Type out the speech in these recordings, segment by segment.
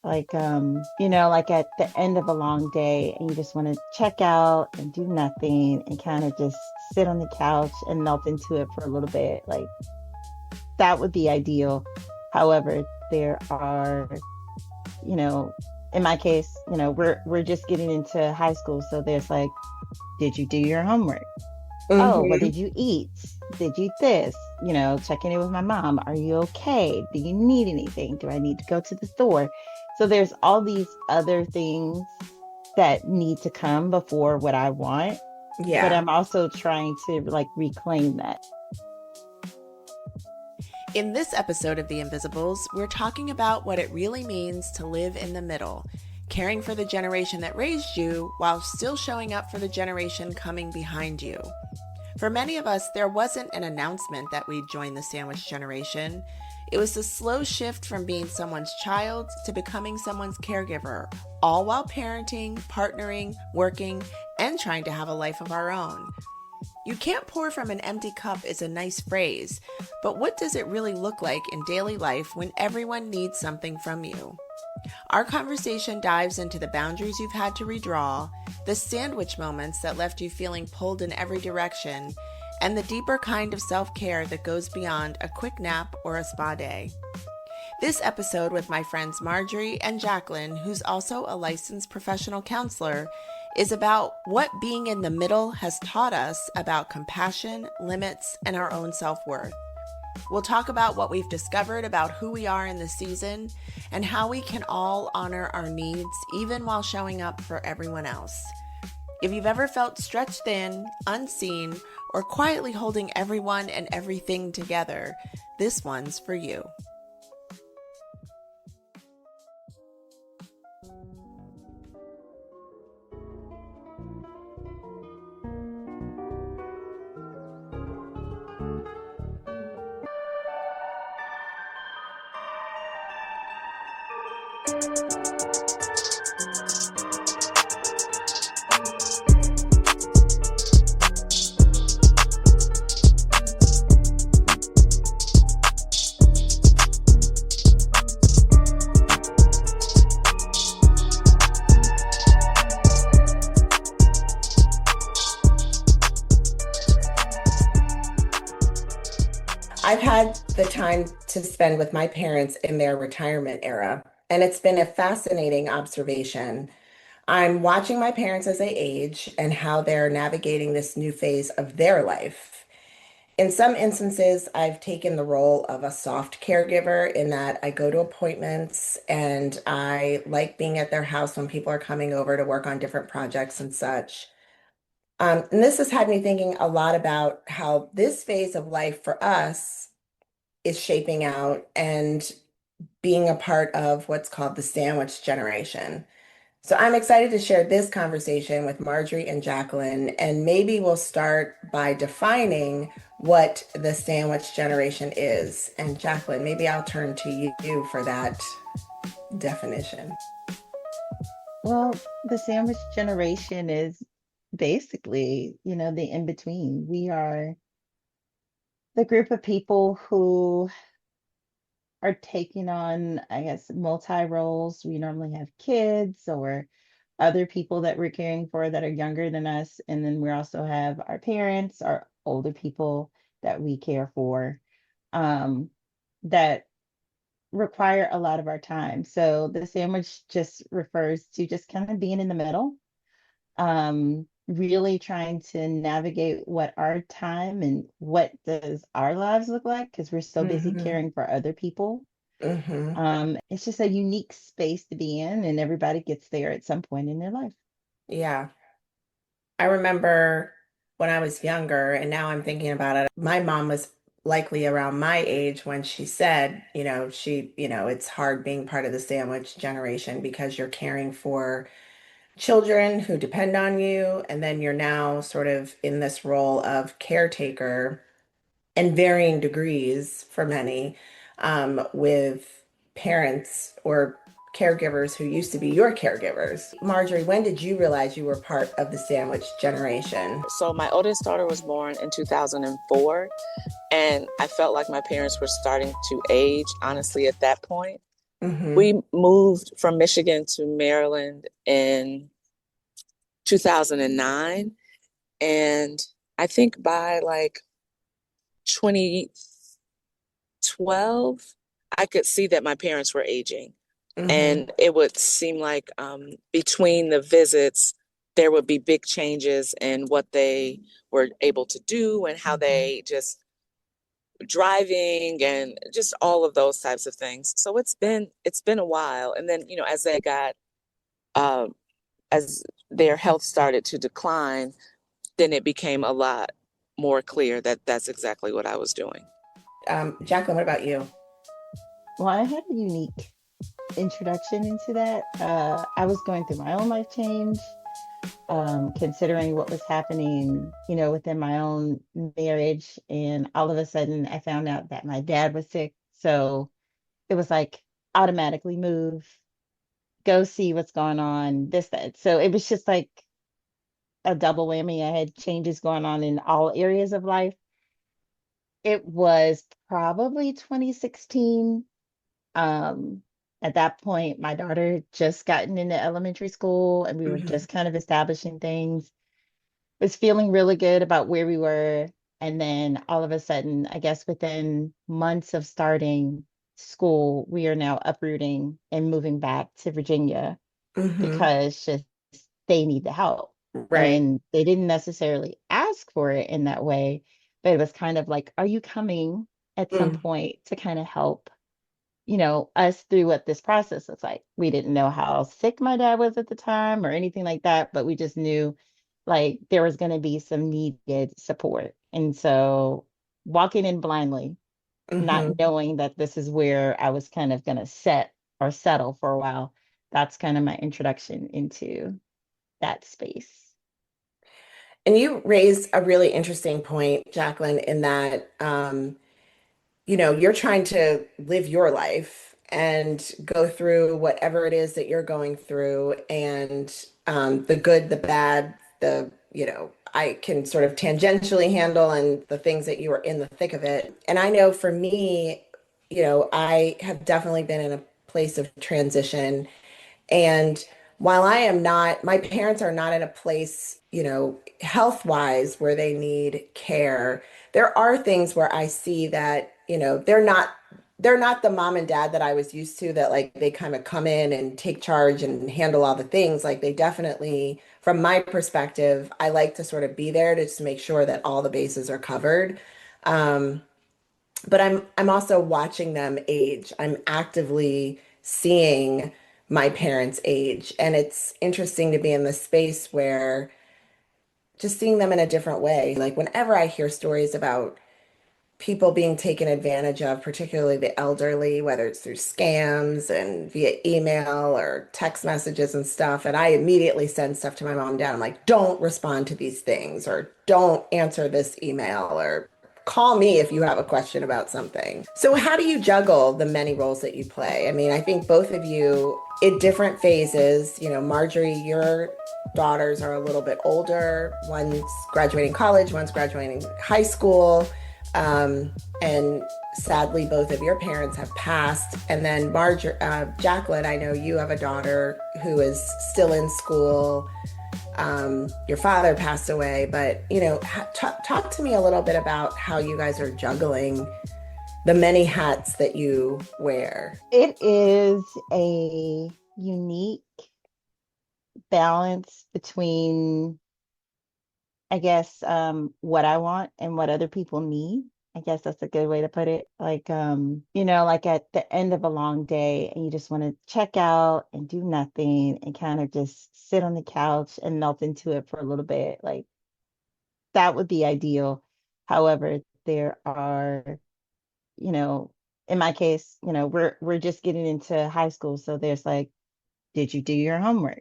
Like, like at the end of a long day and you just want to check out and do nothing and kind of just sit on the couch and melt into it for a little bit. Like that would be ideal. However, there are, you know, in my case, we're just getting into high school, so there's like, did you do your homework? Oh, what Hmm. did you eat? Did you this? Checking in with my mom. Are you okay? Do you need anything? Do I need to go to the store? So there's all these other things that need to come before what I want, but Yeah. I'm also trying to like reclaim that. In this episode of The Invisibles, we're talking about what it really means to live in the middle, caring for the generation that raised you while still showing up for the generation coming behind you. For many of us, there wasn't an announcement that we'd join the sandwich generation. It was the slow shift from being someone's child to becoming someone's caregiver, all while parenting, partnering, working, and trying to have a life of our own. You can't pour from an empty cup is a nice phrase, but what does it really look like in daily life when everyone needs something from you? Our conversation dives into the boundaries you've had to redraw, the sandwich moments that left you feeling pulled in every direction, and the deeper kind of self care that goes beyond a quick nap or a spa day. This episode with my friends Marjorie and Jacqueline, who's also a licensed professional counselor, is about what being in the middle has taught us about compassion, limits, and our own self worth. We'll talk about what we've discovered about who we are in the season and how we can all honor our needs even while showing up for everyone else. If you've ever felt stretched thin, unseen, or quietly holding everyone and everything together, this one's for you. I've had the time to spend with my parents in their retirement era, and it's been a fascinating observation. I'm watching my parents as they age and how they're navigating this new phase of their life. In some instances, I've taken the role of a soft caregiver in that I go to appointments and I like being at their house when people are coming over to work on different projects and such. And this has had me thinking a lot about how this phase of life for us is shaping out and being a part of what's called the sandwich generation. So I'm excited to share this conversation with Marjorie and Jacqueline, and maybe we'll start by defining what the sandwich generation is. And Jacqueline, maybe I'll turn to you for that definition. Well, the sandwich generation is basically, the in between. We are the group of people who are taking on, I guess, multi roles. We normally have kids or other people that we're caring for that are younger than us. And then we also have our parents, our older people that we care for, that require a lot of our time. So the sandwich just refers to just kind of being in the middle, really trying to navigate what our time and what does our lives look like because we're so busy Hmm. caring for other people. Hmm. It's just a unique space to be in, and everybody gets there at some point in their life. Yeah. I remember when I was younger, and now I'm thinking about it, my mom was likely around my age when she said, it's hard being part of the sandwich generation because you're caring for children who depend on you, and then you're now sort of in this role of caretaker in varying degrees for many, with parents or caregivers who used to be your caregivers. Marjorie, when did you realize you were part of the sandwich generation? So my oldest daughter was born in 2004, and I felt like my parents were starting to age, honestly, at that point. Mm-hmm. We moved from Michigan to Maryland in 2009, and I think by like 2012, I could see that my parents were aging. Mm-hmm. And it would seem like between the visits, there would be big changes in what they were able to do and how they just driving and just all of those types of things. So it's been a while. And then, as they got uh, as their health started to decline, then it became a lot more clear that that's exactly what I was doing. Jacqueline, what about you? Well, I had a unique introduction into that. I was going through my own life change, considering what was happening, within my own marriage. And all of a sudden, I found out that my dad was sick. So it was like automatically move, go see what's going on, this, that. So it was just like a double whammy. I had changes going on in all areas of life. It was probably 2016. Um, at that point, my daughter had just gotten into elementary school and we were Mm-hmm. just kind of establishing things. Was feeling really good about where we were. And then all of a sudden, I guess within months of starting school, we are now uprooting and moving back to Virginia Mm-hmm. because just they need the help. Right. And they didn't necessarily ask for it in that way, but it was kind of like, are you coming at some Mm-hmm. point to kind of help, us through what this process looks like? We didn't know how sick my dad was at the time or anything like that, but we just knew like there was going to be some needed support. And so walking in blindly, not Mm-hmm. knowing that this is where I was kind of going to set or settle for a while, that's kind of my introduction into that space. And you raised a really interesting point, Jacqueline, in that you're trying to live your life and go through whatever it is that you're going through, and the good, the bad, I can sort of tangentially handle, and the things that you are in the thick of it. And I know for me, I have definitely been in a place of transition, and while I am not, my parents are not in a place, health wise where they need care. There are things where I see that, they're not the mom and dad that I was used to, that like they kind of come in and take charge and handle all the things. Like they definitely, from my perspective, I like to sort of be there to just make sure that all the bases are covered. Um, but I'm also watching them age. I'm actively seeing my parents age, and it's interesting to be in the space where just seeing them in a different way. Like whenever I hear stories about people being taken advantage of, particularly the elderly, whether it's through scams and via email or text messages and stuff. And I immediately send stuff to my mom and dad. I'm like, don't respond to these things, or don't answer this email, or call me if you have a question about something. So, how do you juggle the many roles that you play? I mean, I think both of you in different phases, Marjorie, your daughters are a little bit older. One's graduating college, one's graduating high school. And sadly, both of your parents have passed. And then Jacqueline, I know you have a daughter who is still in school. Your father passed away, but talk to me a little bit about how you guys are juggling the many hats that you wear. It is a unique balance between, I guess, what I want and what other people need. I guess that's a good way to put it. Like, like at the end of a long day and you just want to check out and do nothing and kind of just sit on the couch and melt into it for a little bit. Like, that would be ideal. However, there are, you know, in my case, we're just getting into high school. So there's like, did you do your homework?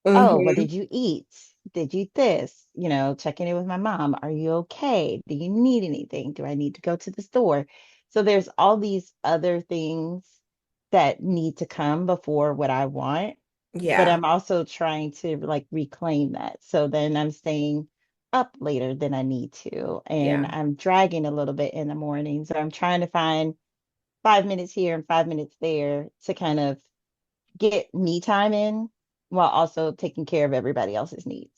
Oh, what Mm-hmm. did you eat? Did you this? Checking in with my mom. Are you okay? Do you need anything? Do I need to go to the store? So there's all these other things that need to come before what I want, but Yeah. I'm also trying to like reclaim that. So then I'm staying up later than I need to, and Yeah. I'm dragging a little bit in the mornings. So I'm trying to find 5 minutes here and 5 minutes there to kind of get me time in while also taking care of everybody else's needs.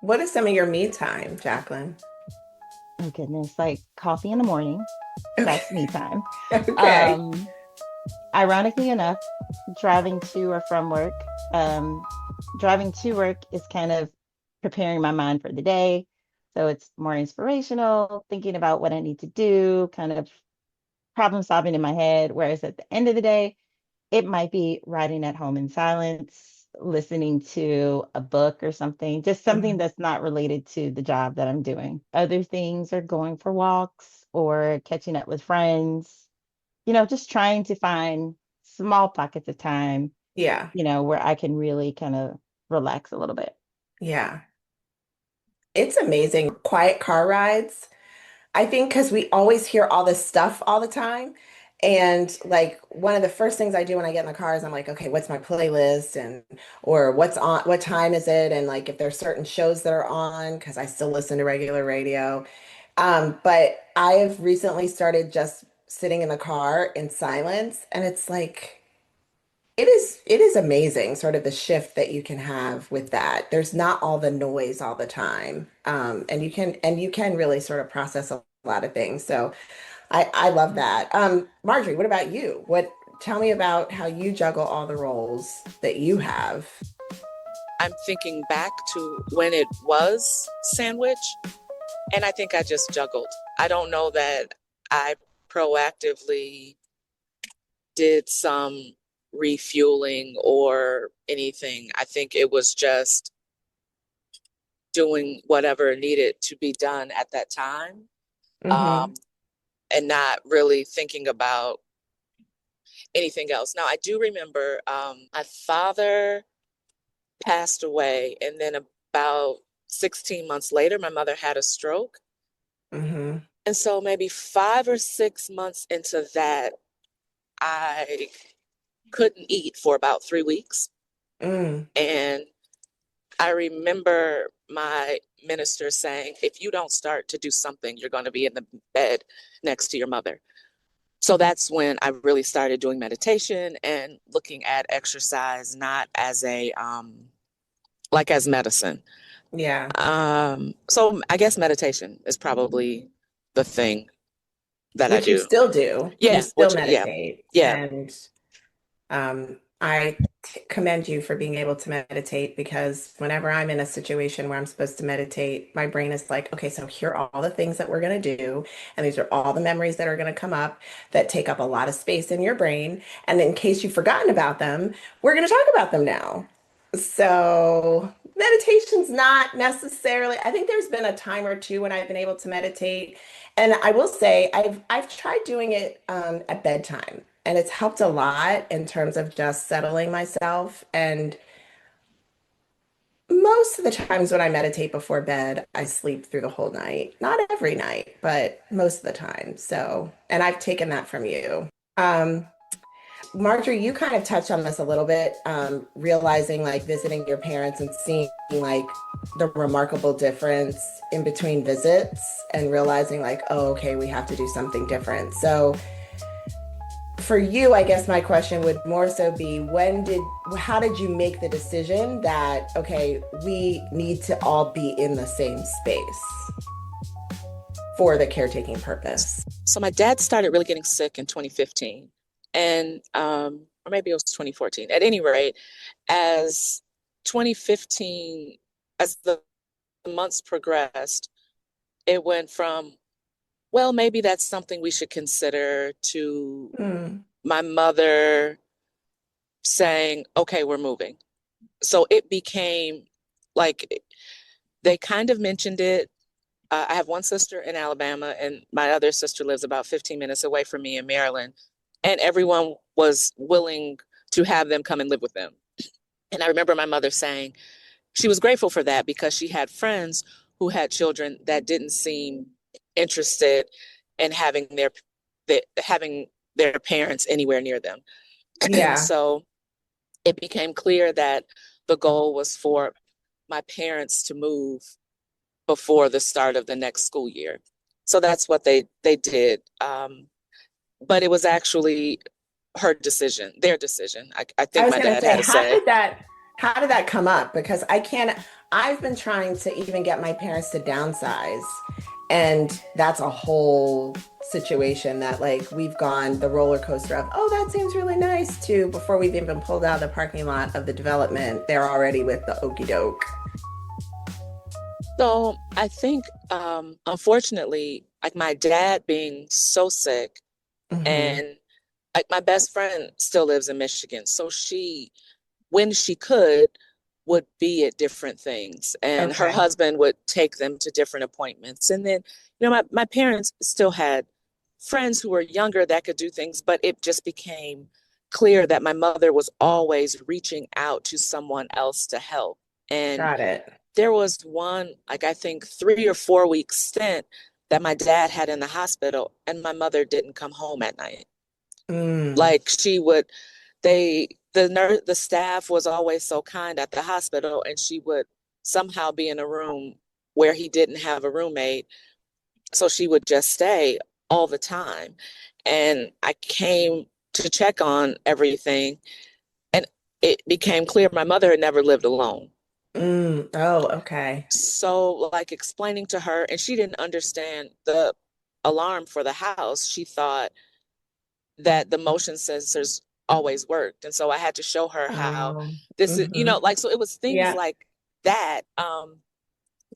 What is some of your me time, Jacqueline? Oh goodness, like coffee in the morning, Okay. that's me time. Okay. Um, Ironically enough, driving to or from work, driving to work is kind of preparing my mind for the day. So it's more inspirational, thinking about what I need to do, kind of problem solving in my head. Whereas at the end of the day, it might be writing at home in silence, listening to a book or something, just something Mhm. that's not related to the job that I'm doing. Other things are going for walks or catching up with friends, just trying to find small pockets of time, Yeah. where I can really kind of relax a little bit. Yeah. It's amazing. Quiet car rides. I think because we always hear all this stuff all the time. And like one of the first things I do when I get in the car is I'm like, okay, what's my playlist and or what's on, what time is it? And like if there's certain shows that are on, because I still listen to regular radio. But I've recently started just sitting in the car in silence, and it's like it is amazing sort of the shift that you can have with that. There's not all the noise all the time. And you can really sort of process a lot of things. So I love that. Marjorie, what about you? Tell me about how you juggle all the roles that you have. I'm thinking back to when it was sandwich, and I think I just juggled. I don't know that I proactively did some refueling or anything. I think it was just doing whatever needed to be done at that time, Hmm. um, and not really thinking about anything else. Now, I do remember my father passed away, and then about 16 months later, my mother had a stroke. Hmm. And so maybe 5 or 6 months into that, I couldn't eat for about 3 weeks. Mm. And I remember my minister saying, if you don't start to do something, you're going to be in the bed next to your mother. So that's when I really started doing meditation and looking at exercise not as a like as medicine. Yeah. So I guess meditation is probably the thing that I Which you do. still do. You Yeah, still which yeah, meditate. yeah. And I commend you for being able to meditate because whenever I'm in a situation where I'm supposed to meditate, my brain is like, okay, so here are all the things that we're going to do. And these are all the memories that are going to come up that take up a lot of space in your brain. And in case you've forgotten about them, we're going to talk about them now. So meditation's not necessarily, I think there's been a time or two when I've been able to meditate. And I will say I've tried doing it at bedtime, and it's helped a lot in terms of just settling myself. And most of the times when I meditate before bed, I sleep through the whole night. Not every night, but most of the time. So, and I've taken that from you. Um, Marjorie, you kind of touched on this a little bit, realizing like visiting your parents and seeing like the remarkable difference in between visits and realizing like, oh, okay, we have to do something different. So for you, I guess my question would more so be how did you make the decision that, okay, we need to all be in the same space for the caretaking purpose? So my dad started really getting sick in 2015, and or maybe it was 2014. At any rate, as 2015, as the months progressed, it went from, well, maybe that's something we should consider, to Mm, my mother saying, okay, we're moving. So it became like they kind of mentioned it. I have one sister in Alabama, and my other sister lives about 15 minutes away from me in Maryland. And everyone was willing to have them come and live with them. And I remember my mother saying she was grateful for that because she had friends who had children that didn't seem interested in having their parents anywhere near them. Yeah. So it became clear that the goal was for my parents to move before the start of the next school year. So that's what they did. But it was actually her decision, their decision. I I think was my going to dad say, had a say. how did that come up? Because I've been trying to even get my parents to downsize. And that's a whole situation that like we've gone the roller coaster of, oh, that seems really nice to before we've even pulled out of the parking lot of the development, they're already with the okey doke. So I think, unfortunately, like my dad being so sick, Hmm. and like my best friend still lives in Michigan, so she, when she could, would be at different things, and her Okay. husband would take them to different appointments. And then, my parents still had friends who were younger that could do things, but it just became clear that my mother was always reaching out to someone else to help. And Got it. there was one, like I think 3 or 4 week stint that my dad had in the hospital, and my mother didn't come home at night. Mm. Like she would, the staff was always so kind at the hospital, and she would somehow be in a room where he didn't have a roommate, so she would just stay all the time. And I came to check on everything, and it became clear my mother had never lived alone. Mm. Oh, okay. So, like explaining to her, and she didn't understand the alarm for the house. She thought that the motion sensors always worked. And so I had to show her how Oh. this is, Hmm. like, so it was things Yeah. like that. I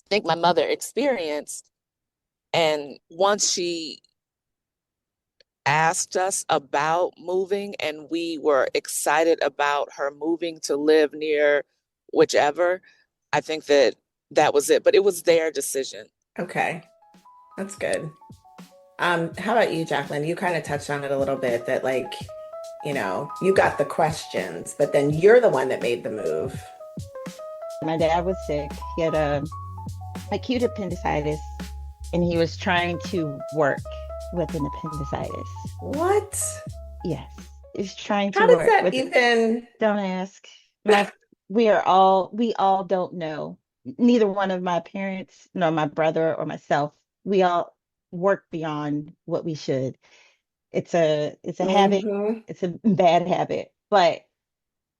think my mother experienced. And once she asked us about moving, and we were excited about her moving to live near whichever, I think that was it. But it was their decision. Okay. That's good. How about you, Jacqueline? You kind of touched on it a little bit that like, you got the questions, but then you're the one that made the move. My dad was sick. He had a acute appendicitis, and he was trying to work with an appendicitis. What? Yes, he's trying to How does work that with it. even? Don't ask. We all don't know. Neither one of my parents, nor my brother or myself, we all work beyond what we should. It's a habit. Hmm. It's a bad habit. But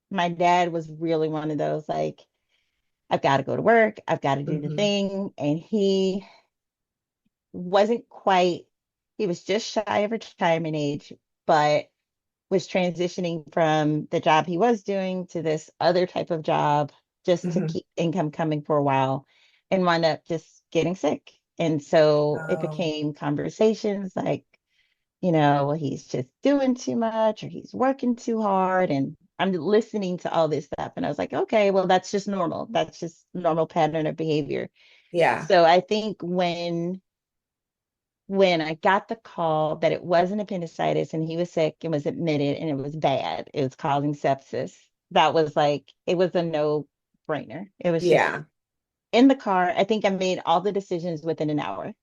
my dad was really one of those like, I've got to go to work, I've got to do the Hmm. thing. And wasn't quite, he was just shy of retirement age, but was transitioning from the job he was doing to this other type of job just to Hmm. keep income coming for a while, and wound up just getting sick. And so it Oh, became conversations like, well, he's just doing too much or he's working too hard. And I'm listening to all this stuff. And I was like, okay, well, that's just normal. That's just normal pattern of behavior. yeah. So I think when I got the call that it was an appendicitis and he was sick and was admitted and it was bad, it was causing sepsis. That was like, it was a no brainer. It was just Yeah. in the car. I think I made all the decisions within an hour.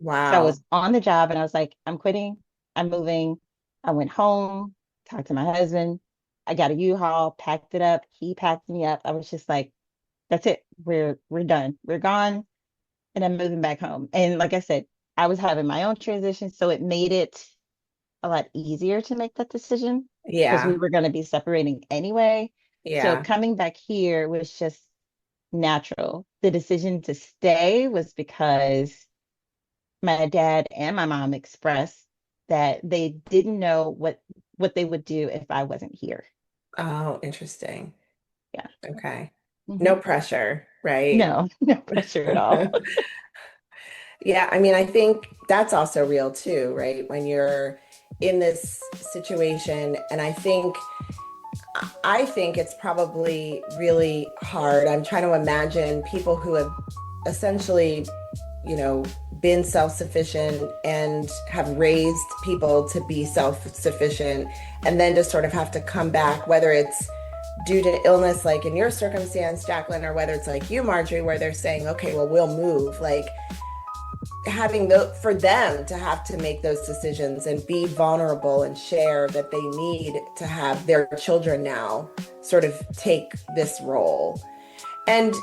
So I Wow. was on the job and I was like, I'm quitting. I'm moving. I went home, talked to my husband. I got a U-Haul, packed it up. He packed me up. I was just like, that's it. We're done. We're gone, and I'm moving back home. And like I said, I was having my own transition, so it made it a lot easier to make that decision because we Yeah. were going to be separating anyway. So Yeah. coming back here was just natural. The decision to stay was because my dad and my mom expressed that they didn't know what they would do if I wasn't here. Oh, interesting. Yeah. Okay. No Hmm. pressure, right? No, no pressure at all. Yeah, I mean, I think that's also real too, right? When you're in this situation, and I think it's probably really hard. I'm trying to imagine people who have essentially, been self-sufficient and have raised people to be self-sufficient, and then to sort of have to come back, whether it's due to illness, like in your circumstance, Jacqueline, or whether it's like you, Marjorie, where they're saying, okay, well, we'll move. Like, having for them to have to make those decisions and be vulnerable and share that they need to have their children now sort of take this role. And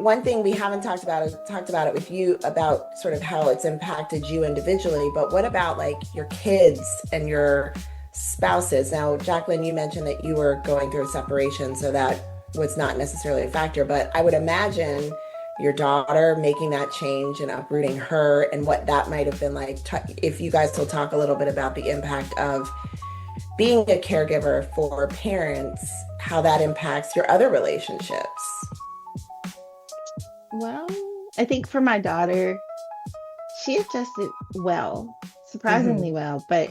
one thing we haven't talked about is talked about it with you about sort of how it's impacted you individually, but what about like your kids and your spouses? Now, Jacqueline, you mentioned that you were going through a separation, so that was not necessarily a factor, but I would imagine your daughter making that change and uprooting her and what that might have been like. If you guys will talk a little bit about the impact of being a caregiver for parents, how that impacts your other relationships. Well, I think for my daughter, she adjusted well, Hmm. surprisingly well, but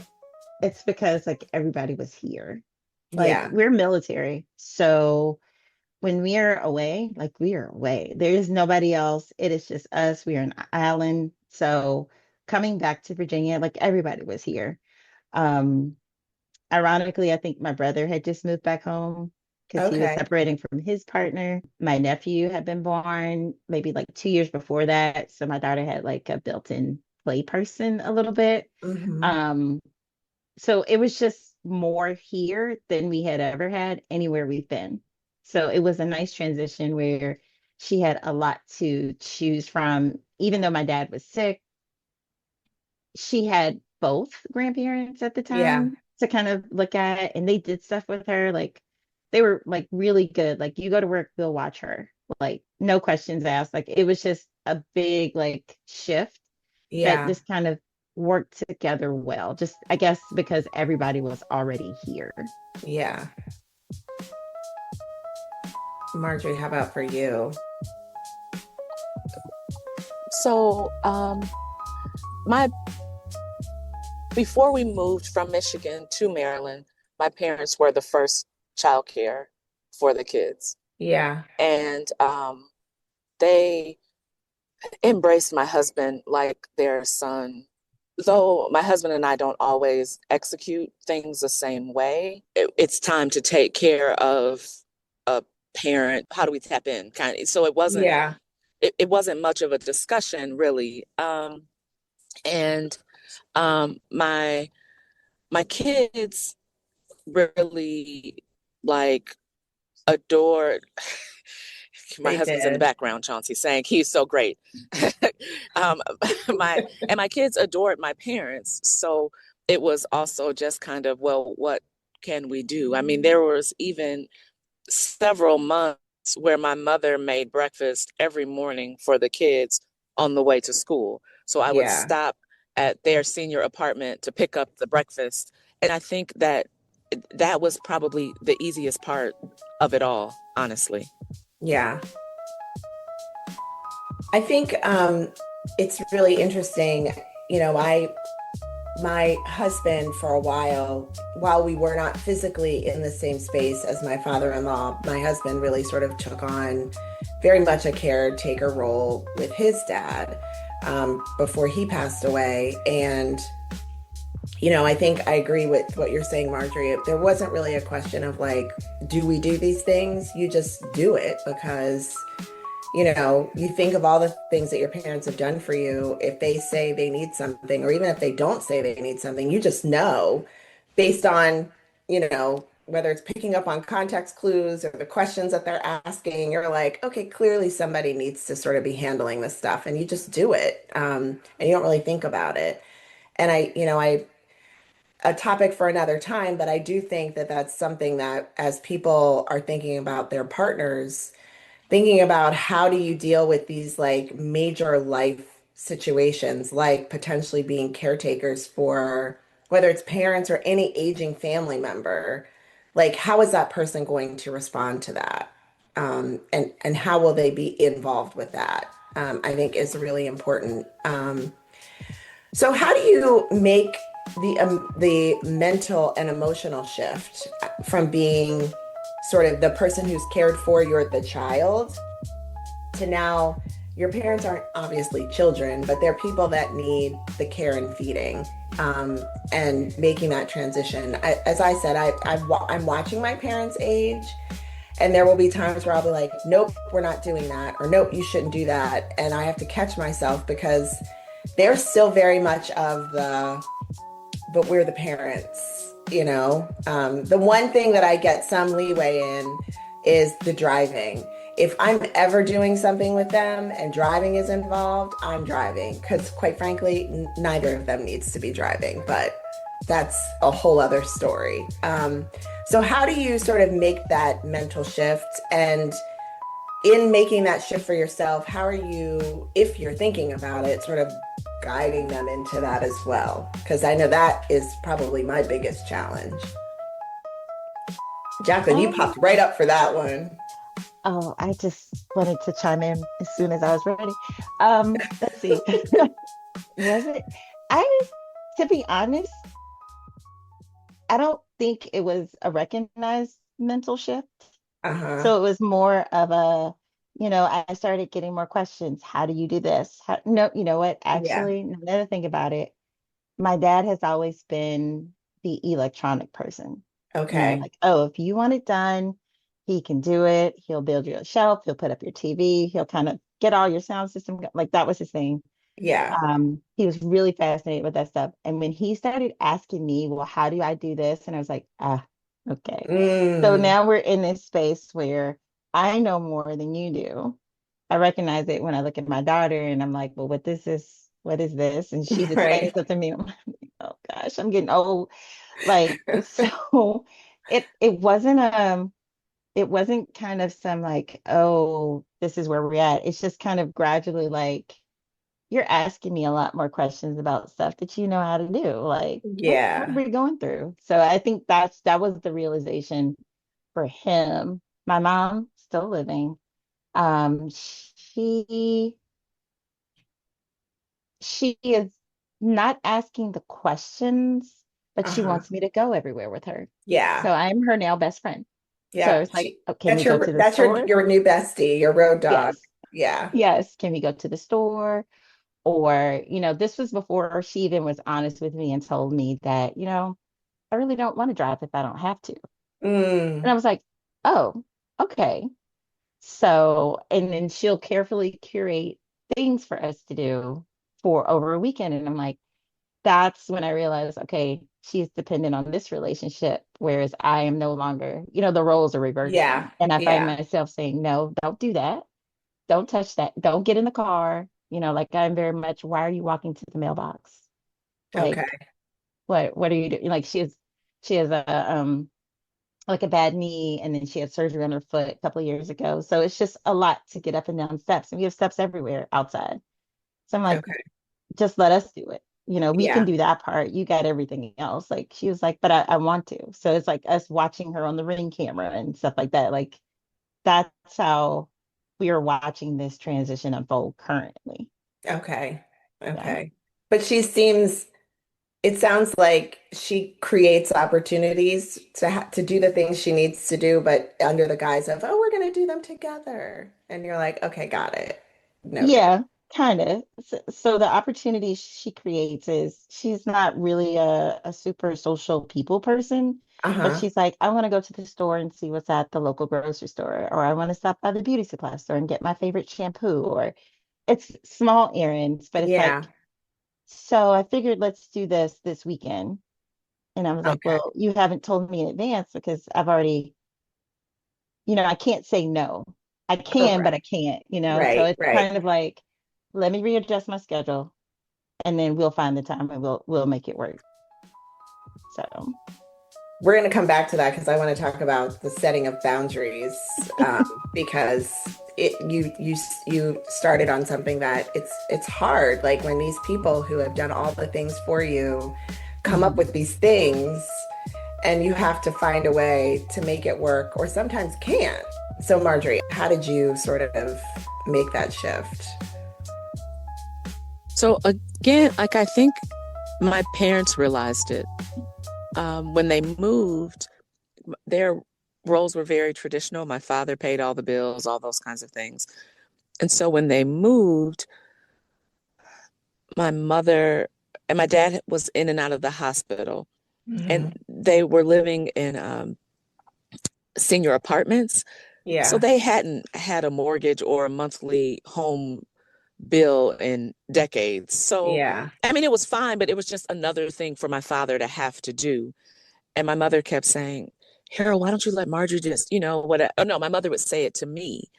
it's because like everybody was here. Like Yeah. we're military. So when we are away, like we are away. There is nobody else. It is just us. We are an island. So coming back to Virginia, like everybody was here. Um, Ironically, I think my brother had just moved back home because he was Okay. separating from his partner. My nephew had been born maybe like 2 years before that. So my daughter had like a built-in play person a little bit. Hmm. Um, so it was just more here than we had ever had anywhere we've been. So it was a nice transition where she had a lot to choose from. Even though my dad was sick, she had both grandparents at the Yeah. time to kind of look at, and they did stuff with her. Like they were like really good. Like you go to work, they'll watch her. Like no questions asked. Like it was just a big like shift that Yeah. just kind of worked together well. Just I guess because everybody was already here. Yeah. Marjorie, how about for you? So, my before we moved from Michigan to Maryland, my parents were the first childcare for the kids, Yeah. and they embraced my husband like their son. Though my husband and I don't always execute things the same way, it's time to take care of a parent. How do we tap in? Kind of. So Yeah. it wasn't much of a discussion really. And my kids really like adored. My They husband's in the did. background, Chauncey, saying he's so great. um, my kids adored my parents, so it was also just kind of, well, what can we do? I mean, there was even several months where my mother made breakfast every morning for the kids on the way to school. So I would Yeah. stop at their senior apartment to pick up the breakfast. And I think that that was probably the easiest part of it all, honestly. Yeah. I think it's really interesting. I my husband for a while we were not physically in the same space as my father-in-law, my husband really sort of took on very much a caretaker role with his dad before he passed away. And I think I agree with what you're saying, Marjorie. There wasn't really a question of like, do we do these things? You just do it because you think of all the things that your parents have done for you. If they say they need something, or even if they don't say they need something, you just know based on, whether it's picking up on context clues or the questions that they're asking, you're like, okay, clearly somebody needs to sort of be handling this stuff, and you just do it. And you don't really think about it. And a topic for another time, but I do think that that's something that as people are thinking about their partners, thinking about how do you deal with these like major life situations, like potentially being caretakers for whether it's parents or any aging family member, like how is that person going to respond to that? And how will they be involved with that? I think is really important. So how do you make the mental and emotional shift from being sort of the person who's cared for, you're the child, to now your parents aren't obviously children, but they're people that need the care and feeding, and making that transition. As I said, I'm watching my parents age, and there will be times where I'll be like, nope, we're not doing that, or nope, you shouldn't do that. And I have to catch myself because they're still very much of the, but we're the parents, you know. The one thing that I get some leeway in is the driving. If I'm ever doing something with them and driving is involved, I'm driving because, quite frankly, neither of them needs to be driving, but that's a whole other story. So, how do you sort of make that mental shift? And in making that shift for yourself, how are you, if you're thinking about it, sort of guiding them into that as well? Because I know that is probably my biggest challenge. Jacqueline, you Um, popped right up for that one. oh, I just wanted to chime in as soon as I was ready. Let's see. Was it? I, to be honest, I don't think it was a recognized mental shift. Uh-huh. So it was more of a, I started getting more questions. How do you do this? No, you know what? Yeah. Actually, another thing about it, my dad has always been the electronic person. Okay. Like, oh, if you want it done, he can do it. He'll build you a shelf, he'll put up your TV, he'll kind of get all your sound system. Like that was his thing. Yeah. He was really fascinated with that stuff. And when he started asking me, well, how do I do this? And I was like, okay. So Mm. now we're in this space where I know more than you do. I recognize it when I look at my daughter and I'm like, well, what is this? And she's explaining Right. something to me. I'm like, oh gosh, I'm getting old. Like, so it wasn't kind of some like, oh, this is where we're at. It's just kind of gradually like you're asking me a lot more questions about stuff that you know how to do. Like, what are Yeah. we going through? So I think that was the realization for him. My mom still living. She she is not asking the questions, but she Uh-huh. wants me to go everywhere with her. So Yeah. I'm her now best friend. So Yeah. it's like, oh, can we go to the That's store? your new bestie, your road dog. Yes. Yeah. Yes. Can we go to the store? Or, this was before she even was honest with me and told me that, I really don't want to drive if I don't have to. And I Mm. was like, oh, okay. So, and then she'll carefully curate things for us to do for over a weekend. And I'm like, that's when I realized, okay, she's dependent on this relationship, whereas I am no longer, the roles are Yeah. reversing. And I find Yeah. myself saying, no, don't do that. Don't touch that. Don't get in the car. Like I'm very much, why are you walking to the mailbox? Like, Okay. what are you doing? Like she has a like a bad knee and then she had surgery on her foot a couple of years ago. So it's just a lot to get up and down steps. And we have steps everywhere outside. So I'm like, Okay. just let us do it. We can Yeah. do that part. You got everything else. Like she was like, but I want to. So it's like us watching her on the Ring camera and stuff like that. Like that's how we are watching this transition unfold currently. Okay. Yeah. Okay. But it sounds like she creates opportunities to do the things she needs to do, but under the guise of, oh, we're going to do them together. And you're like, okay, got it. Noted. Yeah, kind of. So the opportunity she creates is she's not really a super social people person, but Uh-huh. she's like, I want to go to the store and see what's at the local grocery store, or I want to stop by the beauty supply store and get my favorite shampoo, or it's small errands, but it's Yeah. like, so I figured let's do this weekend. And I was like, Okay. well, you haven't told me in advance because I've already, I can't say no. I can, but I Correct. can't. So Right. it's Right. kind of like, let me readjust my schedule and then we'll find the time and we'll make it work. So We're going to come back to that because I want to talk about the setting of boundaries, because you started on something that it's hard. Like when these people who have done all the things for you come up mhm. with these things, and you have to find a way to make it work, or sometimes can't. So, Marjorie, how did you sort of make that shift? So again, like I think my parents realized it when they moved. Their roles were very traditional. My father paid all the bills, all those kinds of things. And so when they moved, my mother and my dad was in and out of the hospital, and Hmm. they were living in senior apartments. So Yeah. they hadn't had a mortgage or a monthly home bill in decades. So, Yeah. I mean, it was fine, but it was just another thing for my father to have to do. And my mother kept saying, Harold, why don't you let Marjorie just, what? Oh, no, my mother would say it to me.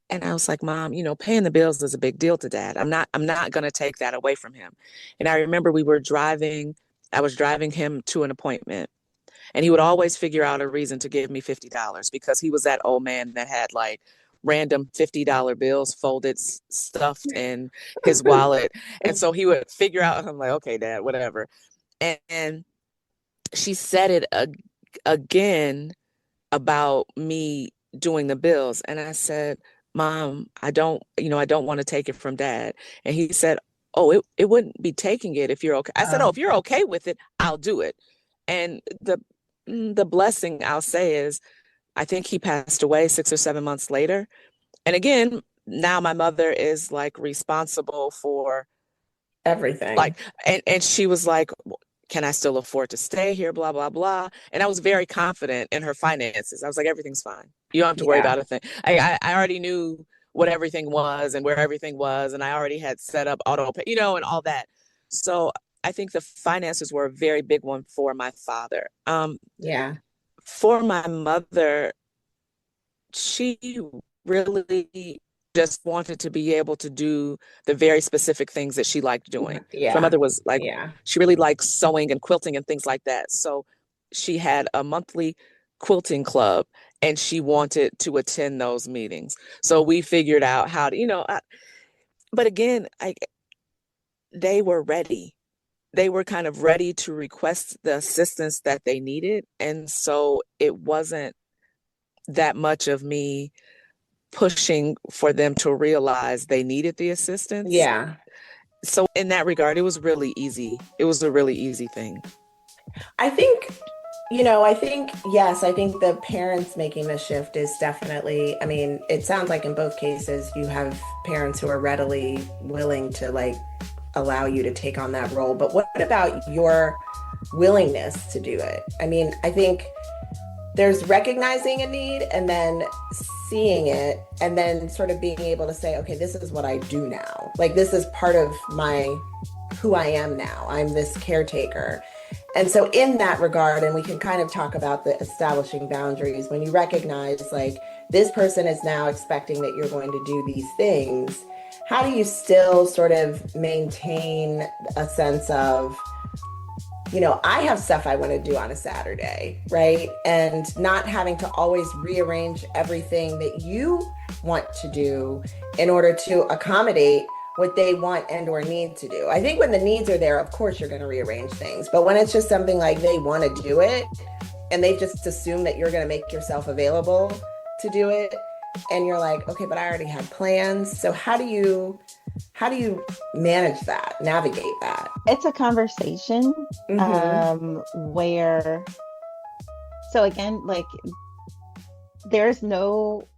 And I was like, Mom, paying the bills is a big deal to Dad. I'm not going to take that away from him. And I remember I was driving him to an appointment, and he would always figure out a reason to give me $50 because he was that old man that had like random $50 bills folded, stuffed in his wallet. And so he would figure out, I'm like, okay, Dad, whatever. And she said it again about me doing the bills. And I said, Mom, I don't want to take it from Dad. And he said, Oh, it wouldn't be taking it if you're okay. I said, Oh, if you're okay with it, I'll do it. And the blessing I'll say is I think he passed away 6 or 7 months later. And again, now my mother is like responsible for Everything. like, and she was like, can I still afford to stay here? Blah, blah, blah. And I was very confident in her finances. I was like, everything's fine. You don't have to worry Yeah. about a thing. I already knew what everything was and where everything was. And I already had set up auto pay, and all that. So I think the finances were a very big one for my father. Yeah. For my mother, she really just wanted to be able to do the very specific things that she liked doing. So my Yeah. mother was like, Yeah. she really liked sewing and quilting and things like that. So she had a monthly quilting club and she wanted to attend those meetings. So we figured out how to, but again, they were ready. They were kind of ready to request the assistance that they needed. And so it wasn't that much of me pushing for them to realize they needed the assistance. Yeah. So in that regard, it was really easy. It was a really easy thing. I think, I think, yes, I think the parents making the shift is definitely, I mean, it sounds like in both cases, you have parents who are readily willing to like allow you to take on that role. But what about your willingness to do it? I mean, I think there's recognizing a need and then seeing it and then sort of being able to say, okay, this is what I do now. Like, this is part of my who I am now. I'm this caretaker. And so, in that regard, and we can kind of talk about the establishing boundaries, when you recognize, like, this person is now expecting that you're going to do these things, how do you still sort of maintain a sense of, I have stuff I want to do on a Saturday, right? And not having to always rearrange everything that you want to do in order to accommodate what they want and or need to do. I think when the needs are there, of course you're going to rearrange things. But when it's just something like they want to do it and they just assume that you're going to make yourself available to do it and you're like, okay, but I already had plans. So how do you manage that, navigate that? It's a conversation Mm-hmm. where, so again, like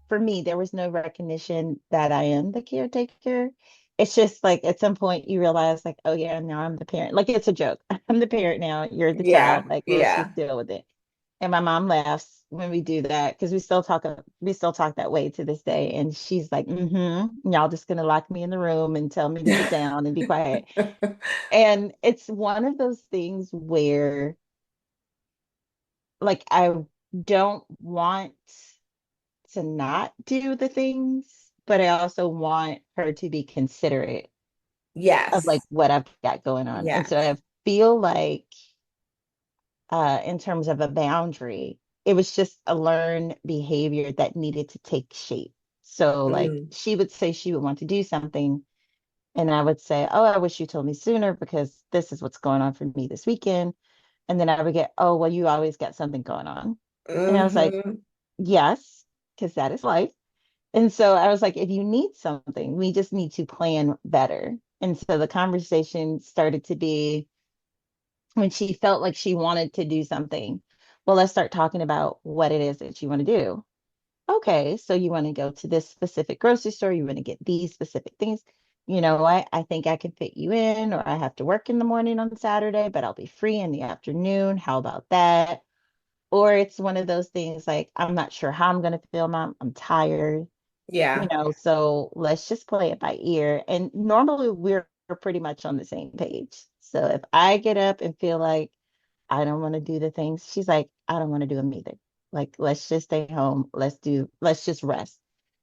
for me, there was no recognition that I am the caretaker. It's just like at some point you realize, like, oh yeah, now I'm the parent. Like it's a joke. I'm the parent now, you're the child. Yeah, Like, let's yeah. just deal with it. And my mom laughs when we do that because we still talk that way to this day. And she's like, y'all just gonna lock me in the room and tell me to sit down and be quiet. And it's one of those things where like I don't want to not do the things, but I also want her to be considerate of like Yes, what I've got going on. And so yes. I feel like in terms of a boundary, it was just a learned behavior that needed to take shape. So like Mm, she would say she would want to do something and I would say, "Oh, I wish you told me sooner because this is what's going on for me this weekend." And then I would get, "Oh, well, you always got something going on." And I was like, hmm. "Yes, because that is life." And so I was like, if you need something, we just need to plan better. And so the conversation started to be when she felt like she wanted to do something. Well, let's start talking about what it is that you want to do. Okay, so you want to go to this specific grocery store, you want to get these specific things. You know what? I think I can fit you in, or I have to work in the morning on Saturday, but I'll be free in the afternoon. How about that? Or it's one of those things like, I'm not sure how I'm going to feel, Mom. I'm tired. Yeah. So let's just play it by ear. And normally we're pretty much on the same page. So if I get up and feel like I don't want to do the things, she's like, I don't want to do them either. Like, let's just stay home. Let's just rest.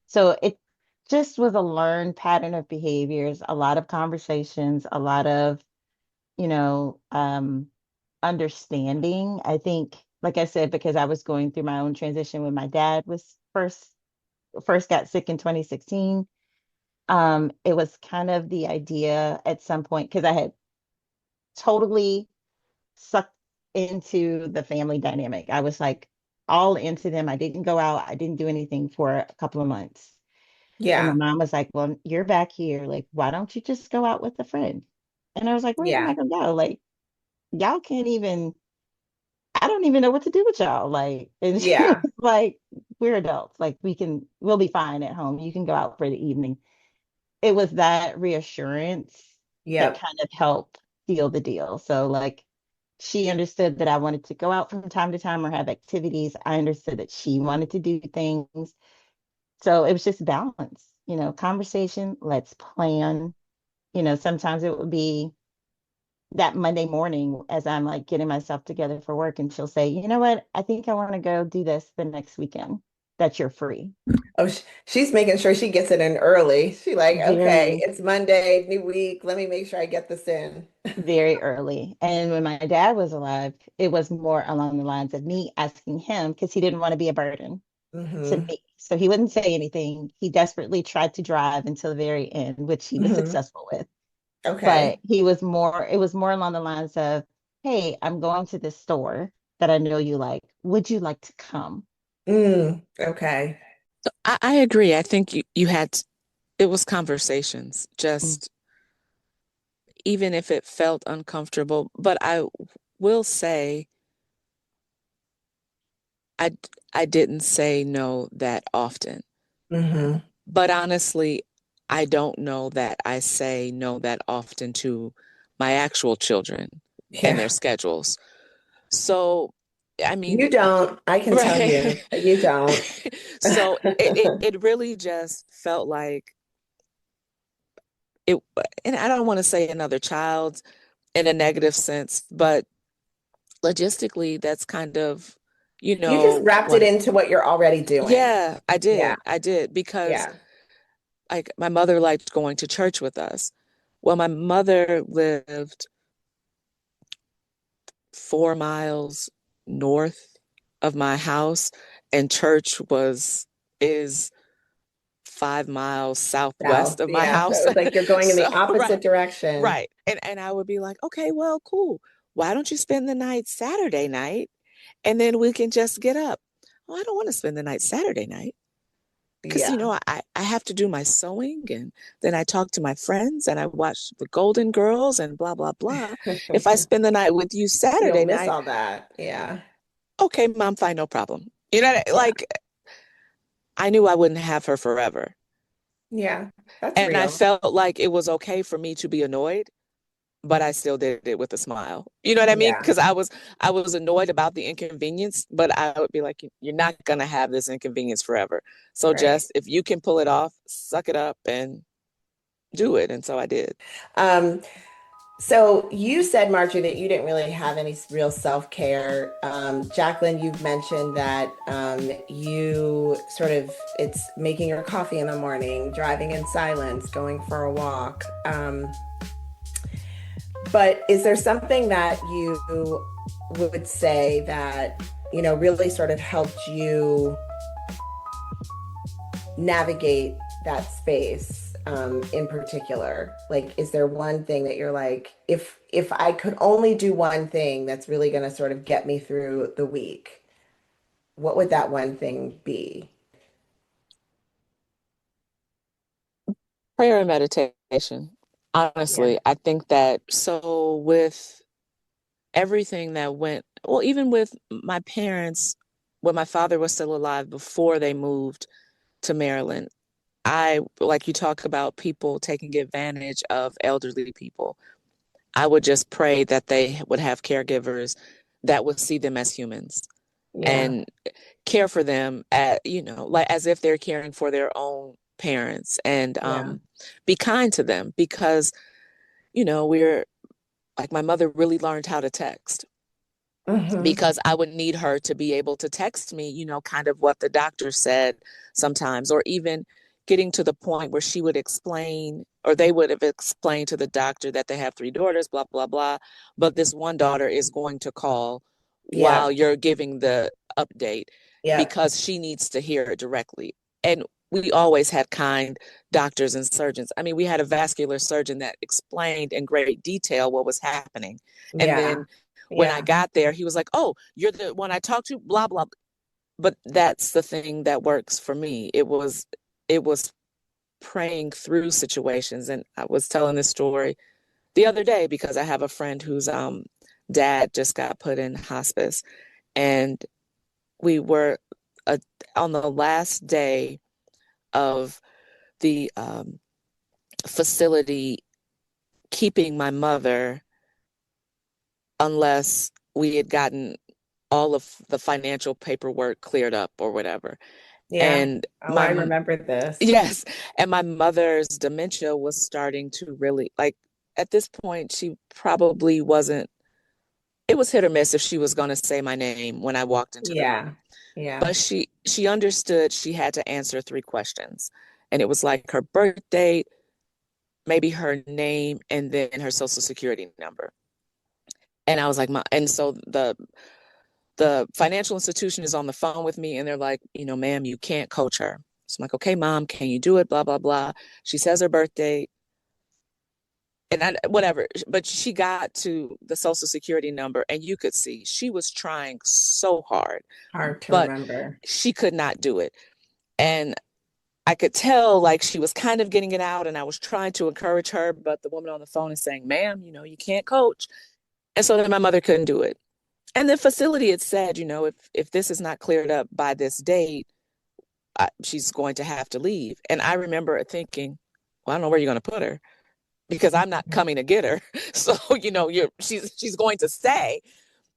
So it just was a learned pattern of behaviors, a lot of conversations, a lot of, you know, understanding. I think, like I said, because I was going through my own transition when my dad was first got sick in 2016. It was kind of the idea at some point because I had totally sucked into the family dynamic. I was like all into them. I didn't go out. I didn't do anything for a couple of months. And my Yeah. mom was like, "Well, you're back here. Like, why don't you just go out with a friend?" And I was like, "Where am I Yeah. gonna go? Like, y'all can't even, I don't even know what to do with y'all." Like, and she was Yeah. like, "We're adults. Like, we'll be fine at home. You can go out for the evening." It was that reassurance that Yep. kind of helped seal the deal. So like she understood that I wanted to go out from time to time or have activities. I understood that she wanted to do things. So it was just balance, conversation, let's plan. Sometimes it would be that Monday morning as I'm like getting myself together for work and she'll say, "You know what? I think I want to go do this the next weekend that you're free." Oh, she's making sure she gets it in early. She like, okay, Very it's Monday, new week. Let me make sure I get this in. very early. And when my dad was alive, it was more along the lines of me asking him because he didn't want to be a burden to Hmm. me. So he wouldn't say anything. He desperately tried to drive until the very end, which he was Hmm. successful with. But Okay. it was more along the lines of, "Hey, I'm going to this store that I know you like. Would you like to come?" Okay. So I agree. I think you had, it was conversations, Mm, just even if it felt uncomfortable. But I will say, I, I didn't say no that often. Hmm. But honestly, I don't know that I say no that often to my actual children and Yeah. their schedules. So, I mean, You don't. I can tell right. you, you don't. So it really just felt like it, and I don't want to say another child in a negative sense, but logistically, that's kind of, You just wrapped it what, into what you're already doing. yeah, I Yeah. did. I did because Yeah. like my mother liked going to church with us. Well, my mother lived 4 miles north of my house, and church is 5 miles southwest South. of my Yeah. So house. it was like you're going in So, the opposite right, direction. right. And I would be like, okay, well, cool. Why don't you spend the night Saturday night and then we can just get up? Oh, I don't want to spend the night Saturday night because Yeah. I have to do my sewing and then I talk to my friends and I watch the Golden Girls and blah blah blah. If I spend the night with you You'll Saturday miss night, all that. Yeah. okay, mom, fine, no problem. Yeah. Like I knew I wouldn't have her forever. Yeah. That's And I real. felt like it was okay for me to be annoyed, but I still did it with a smile. You know what I mean? Yeah. Because I was annoyed about the inconvenience, but I would be like, you're not gonna have this inconvenience forever. So Right. just if you can pull it off, suck it up and do it. And so I did. Um, so you said, Marjorie, that you didn't really have any real self-care. Jacqueline, you've mentioned that you sort of, it's making your coffee in the morning, driving in silence, going for a walk. But is there something that you would say that, really sort of helped you navigate that space in particular? Like, is there one thing that you're like, if I could only do one thing that's really going to sort of get me through the week, what would that one thing be? Prayer and meditation. Yeah. Honestly, I think that so with everything that went, well, even with my parents, when my father was still alive before they moved to Maryland, I, like you talk about people taking advantage of elderly people. I would just pray that they would have caregivers that would see them as humans. Yeah. and care for them like as if they're caring for their own parents, and Yeah. be kind to them, because we're like, my mother really learned how to text, Hmm. because I would need her to be able to text me, kind of what the doctor said sometimes, or even getting to the point where she would explain, or they would have explained to the doctor that they have three daughters, blah, blah, blah. But this one daughter is going to call while Yep. you're giving the update, Yep. because she needs to hear it directly. And we always had kind doctors and surgeons. I mean, we had a vascular surgeon that explained in great detail what was happening. And Yeah. then when I Yeah. got there, he was like, "Oh, you're the one I talked to, blah, blah." But that's the thing that works for me. It was praying through situations. And I was telling this story the other day because I have a friend whose dad just got put in hospice. And we were uh, on the last day of the facility keeping my mother, unless we had gotten all of the financial paperwork cleared up or whatever. Yeah. And Oh, I remember this. yes, and my mother's dementia was starting to really, like, at this point, she probably wasn't, it was hit or miss if she was going to say my name when I walked into the Yeah. room. Yeah. But she understood she had to answer three questions. And it was like her birth date, maybe her name, and then her social security number. And I was like, and so the financial institution is on the phone with me, and they're like, ma'am, you can't coach her. So I'm like, okay, mom, can you do it? Blah, blah, blah. She says her birthday, and whatever. But she got to the social security number, and you could see she was trying so hard, Hard to but remember. she could not do it. And I could tell like she was kind of getting it out, and I was trying to encourage her, but the woman on the phone is saying, ma'am, you can't coach. And so then my mother couldn't do it. And the facility had said, if this is not cleared up by this date, she's going to have to leave. And I remember thinking, well, I don't know where you're going to put her, because I'm not coming to get her. So, she's going to stay.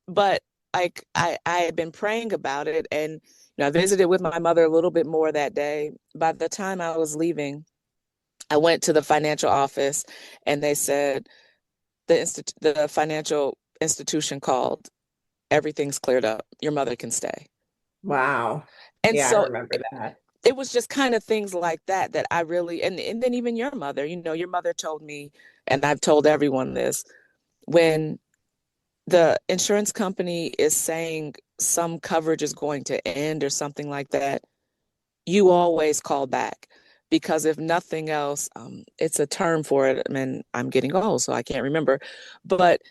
But like I had been praying about it, and I visited with my mother a little bit more that day. By the time I was leaving, I went to the financial office, and they said the financial institution called. Everything's cleared up. Your mother can stay. Wow. And Yeah, I so remember that. it was just kind of things like that that I really, and then even your mother, your mother told me, and I've told everyone this, when the insurance company is saying some coverage is going to end or something like that, you always call back, because if nothing else, it's a term for it. I mean, I'm getting old, so I can't remember, but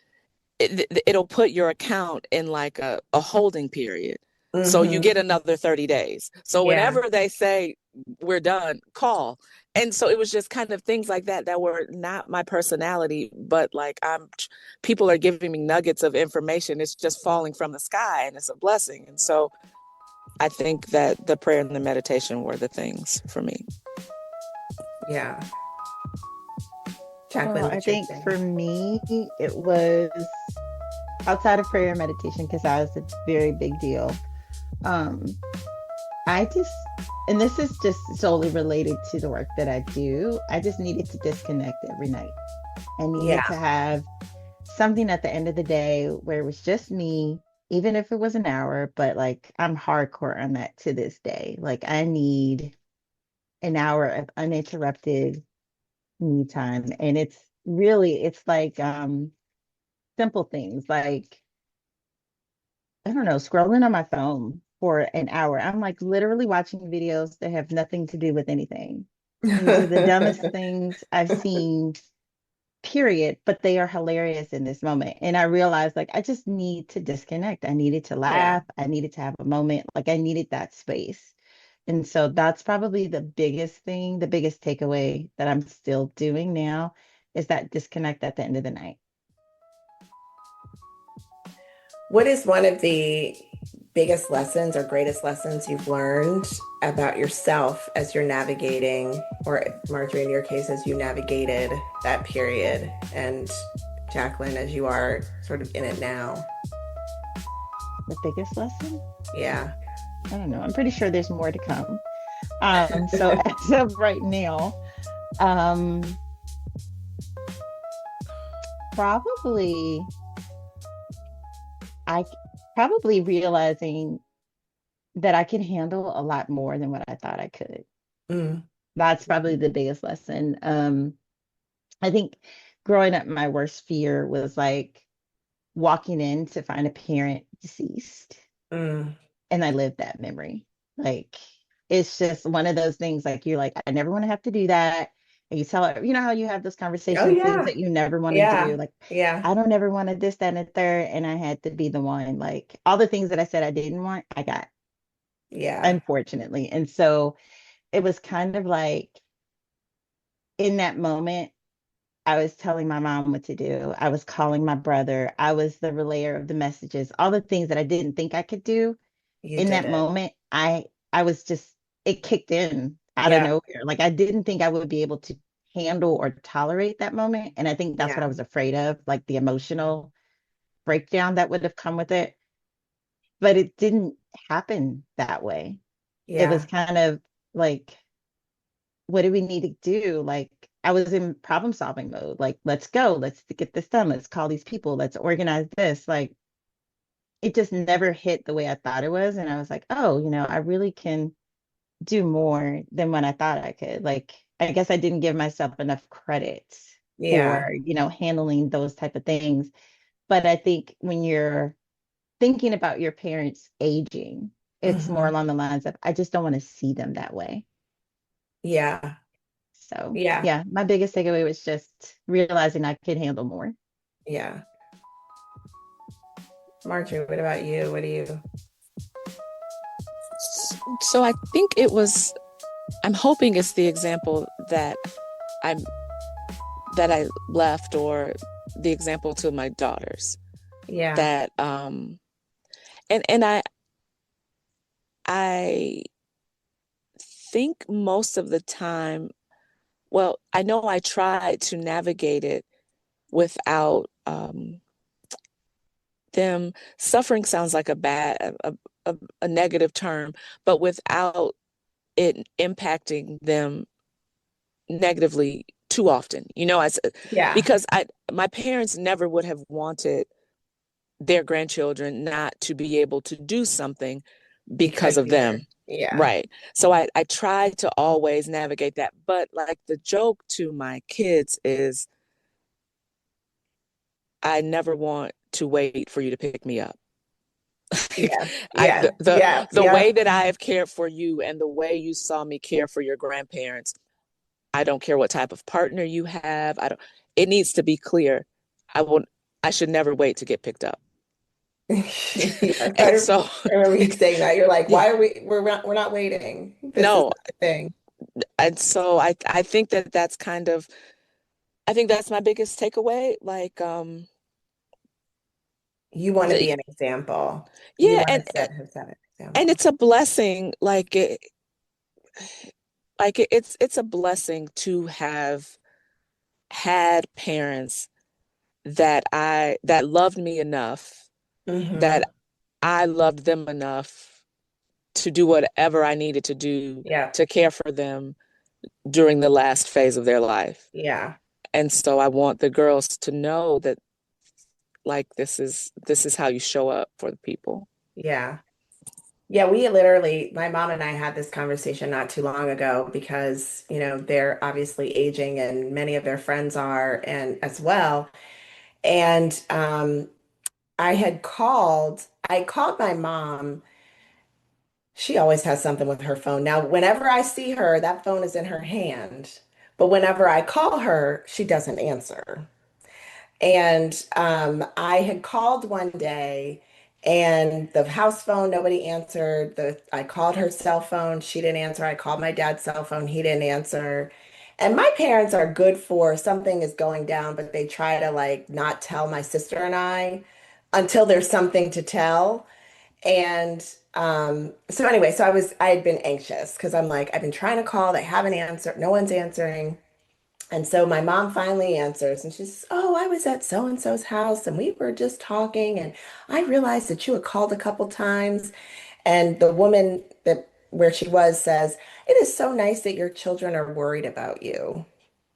it'll put your account in like a holding period. So you Hmm. get another 30 days. So Yeah. whenever they say we're done, call. And so it was just kind of things like that that were not my personality, but like people are giving me nuggets of information. It's just falling from the sky, and it's a blessing. And so I think that the prayer and the meditation were the things for me. Yeah. Well, Jacqueline, I what's your think thing? for me, it was outside of prayer and meditation because that was a very big deal. Um, I just, and this is just solely related to the work that I do. I just needed to disconnect every night. I needed Yeah. to have something at the end of the day where it was just me, even if it was an hour, but like I'm hardcore on that to this day. Like I need an hour of uninterrupted me time. And it's like simple things like I don't know, scrolling on my phone for an hour. I'm like literally watching videos that have nothing to do with anything. These are the dumbest things I've seen, period, but they are hilarious in this moment. And I realized like I just need to disconnect. I needed to Yeah. laugh. I needed to have a moment. Like I needed that space. And so that's probably the biggest thing, the biggest takeaway that I'm still doing now is that disconnect at the end of the night. What is one of the biggest lessons or greatest lessons you've learned about yourself as you're navigating, or Marjorie, in your case, as you navigated that period, and Jacqueline, as you are sort of in it now? The biggest lesson? Yeah. I don't know. I'm pretty sure there's more to come. So as of right now, um, probably I probably realizing that I can handle a lot more than what I thought I could. Mm, That's probably the biggest lesson. I think growing up, my worst fear was like walking in to find a parent deceased. mm. And I lived that memory. Like it's just one of those things like you're like, I never want to have to do that. And you tell her, you know how you have those Oh conversations, things yeah. that you never want to do. Yeah. Like, Yeah. I don't ever want to this, that, and the third. And I had to be the one, like all the things that I said I didn't want, I got, Yeah. unfortunately. And so it was kind of like in that moment, I was telling my mom what to do. I was calling my brother. I was the relayer of the messages, all the things that I didn't think I could do You in did that it. moment. I was just, it kicked in out of Yeah. nowhere. Like I didn't think I would be able to handle or tolerate that moment. And I think that's what I Yeah. was afraid of, like the emotional breakdown that would have come with it. But it didn't happen that way. It was Yeah. kind of like, what do we need to do? Like I was in problem solving mode. Like, let's go, let's get this done. Let's call these people. Let's organize this. Like it just never hit the way I thought it was. And I was like, oh, I really can do more than what I thought I could. Like, I guess I didn't give myself enough credit Yeah. for, handling those type of things. But I think when you're thinking about your parents aging, it's more Hmm. along the lines of, I just don't want to see them that way. Yeah. So, Yeah. yeah, my biggest takeaway was just realizing I could handle more. Yeah. Marjorie, what about you? What do you? So I think I'm hoping it's the example I'm that I left, or the example to my daughters, Yeah. that and I think most of the time, well, I know I tried to navigate it without them suffering. Sounds like a negative term, but without it impacting them negatively too often. Yeah. Because I my parents never would have wanted their grandchildren not to be able to do something because Because of you were. them. Yeah. Right. So I try to always navigate that. But like the joke to my kids is, I never want to wait for you to pick me up. Yeah. I Yeah. Yeah. the Yeah. way that I have cared for you and the way you saw me care for your grandparents, I don't care what type of partner you have. I don't It needs to be clear. I won't I should never wait to get picked up. Yes, And so I remember you saying that. You're like, yeah, why are we're not waiting. This is no. not the thing. And so I think that's kind of, I think that's my biggest takeaway. Like, You want to be the, an example. You yeah, want to set an and example. it's a blessing. It's a blessing to have had parents that loved me enough, that Hmm. I loved them enough to do whatever I needed to do Yeah. to care for them during the last phase of their life. Yeah. And so I want the girls to know that, like, this is how you show up for the people. Yeah. Yeah, we literally, my mom and I had this conversation not too long ago because, they're obviously aging and many of their friends are and as well. And I called my mom. She always has something with her phone. Now, whenever I see her, that phone is in her hand. But whenever I call her, she doesn't answer. And I had called one day and the house phone, nobody answered. I called her cell phone, she didn't answer. I called my dad's cell phone, he didn't answer. And my parents are good for something is going down, but they try to like not tell my sister and I until there's something to tell. And so anyway, I had been anxious because I'm like, I've been trying to call, they haven't answered, no one's answering. And so my mom finally answers and she says, "Oh, I was at so and so's house and we were just talking and I realized that you had called a couple times." And the woman that where she was says, "It is so nice that your children are worried about you."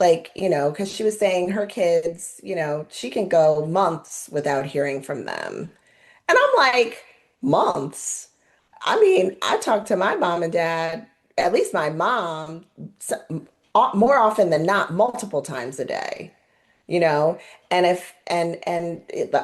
Like, because she was saying her kids, she can go months without hearing from them. And I'm like, months? I mean, I talk to my mom and dad, at least my mom, more often than not, multiple times a day, you know? And if, and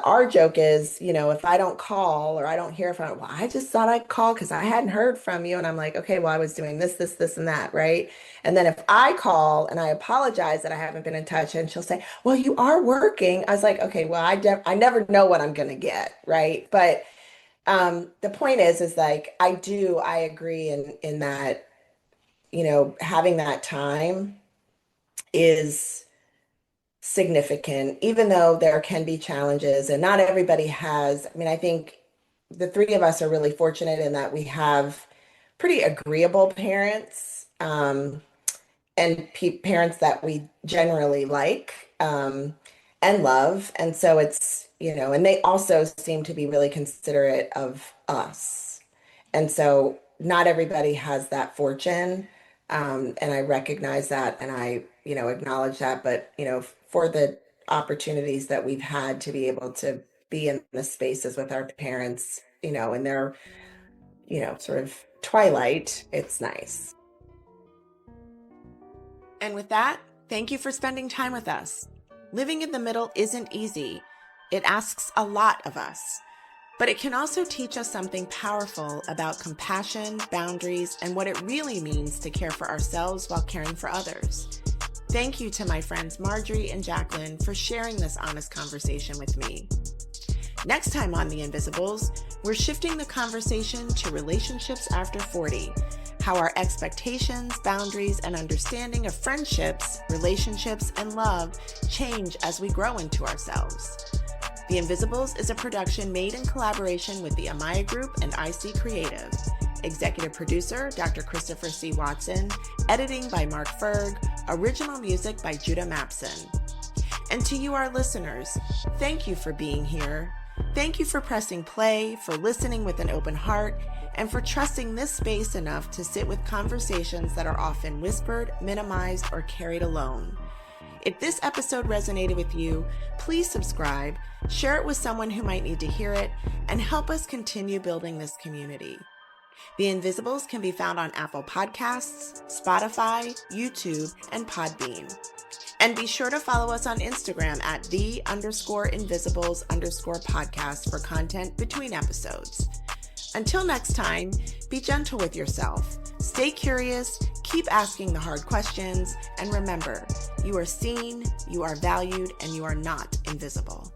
our joke is, if I don't call or I don't hear from, well, I just thought I'd call because I hadn't heard from you. And I'm like, okay, well, I was doing this, and that, right? And then if I call and I apologize that I haven't been in touch, and she'll say, well, you are working. I was like, okay, well, I never know what I'm going to get, right? But the point is like I agree in that, having that time is significant, even though there can be challenges and not everybody has. I mean, I think the three of us are really fortunate in that we have pretty agreeable parents, and parents that we generally like, and love. And so it's, and they also seem to be really considerate of us. And so not everybody has that fortune. And I recognize that and I, acknowledge that. But, for the opportunities that we've had to be able to be in the spaces with our parents, in their, sort of twilight, it's nice. And with that, thank you for spending time with us. Living in the middle isn't easy. It asks a lot of us. But it can also teach us something powerful about compassion, boundaries, and what it really means to care for ourselves while caring for others. Thank you to my friends Marjorie and Jacqueline for sharing this honest conversation with me. Next time on The Invisibles, we're shifting the conversation to relationships after 40, how our expectations, boundaries, and understanding of friendships, relationships, and love change as we grow into ourselves. The Invisibles is a production made in collaboration with the Amaya Group and IC Creative. Executive producer, Dr. Christopher C. Watson. Editing by Mark Ferg. Original music by Judah Mapson. And to you, our listeners, thank you for being here. Thank you for pressing play, for listening with an open heart, and for trusting this space enough to sit with conversations that are often whispered, minimized, or carried alone. If this episode resonated with you, please subscribe, share it with someone who might need to hear it, and help us continue building this community. The Invisibles can be found on Apple Podcasts, Spotify, YouTube, and Podbean. And be sure to follow us on Instagram at _invisibles_podcast for content between episodes. Until next time, be gentle with yourself. Stay curious, keep asking the hard questions, and remember, you are seen, you are valued, and you are not invisible.